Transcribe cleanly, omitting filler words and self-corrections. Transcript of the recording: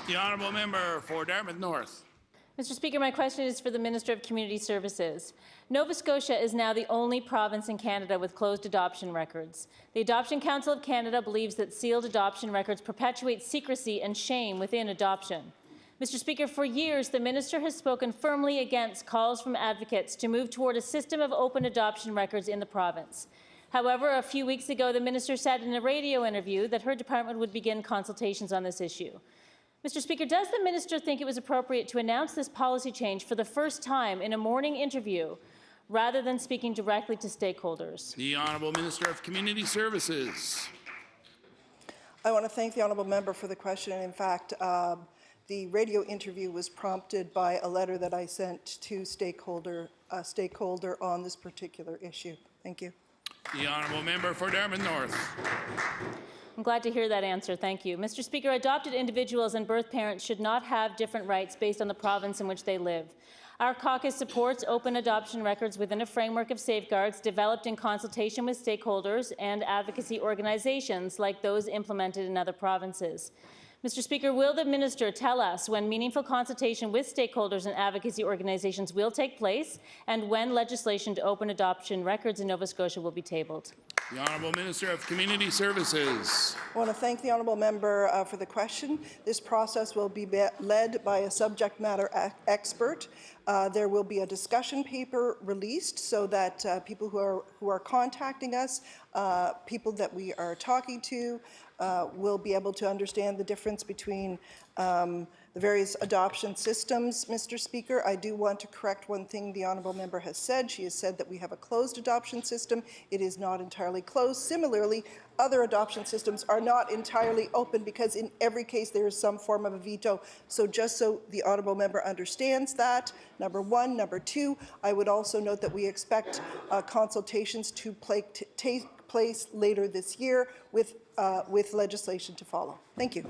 The honourable member for Dartmouth North. Mr. Speaker, my question is for the Minister of Community Services. Nova Scotia is now the only province in Canada with closed adoption records. The Adoption Council of Canada believes that sealed adoption records perpetuate secrecy and shame within adoption. Mr. Speaker, for years, the minister has spoken firmly against calls from advocates to move toward a system of open adoption records in the province. However, a few weeks ago, the minister said in a radio interview that her department would begin consultations on this issue. Mr. Speaker, does the minister think it was appropriate to announce this policy change for the first time in a morning interview rather than speaking directly to stakeholders? The Honourable Minister of Community Services. I want to thank the honourable member for the question. And in fact, the radio interview was prompted by a letter that I sent to stakeholder on this particular issue. Thank you. The honourable member for Dartmouth North. I'm glad to hear that answer. Thank you. Mr. Speaker, adopted individuals and birth parents should not have different rights based on the province in which they live. Our caucus supports open adoption records within a framework of safeguards developed in consultation with stakeholders and advocacy organizations like those implemented in other provinces. Mr. Speaker, will the minister tell us when meaningful consultation with stakeholders and advocacy organizations will take place and when legislation to open adoption records in Nova Scotia will be tabled? The Honourable Minister of Community Services. I want to thank the honourable member for the question. This process will be led by a subject matter expert. There will be a discussion paper released so that people who are contacting us, people that we are talking to, will be able to understand the difference between the various adoption systems. Mr. Speaker, I do want to correct one thing the honourable member has said. She has said that we have a closed adoption system. It is not entirely closed. Similarly, other adoption systems are not entirely open because in every case there is some form of a veto. So just so the honourable member understands that, number one. Number two, I would also note that we expect consultations to take place later this year with legislation to follow. Thank you.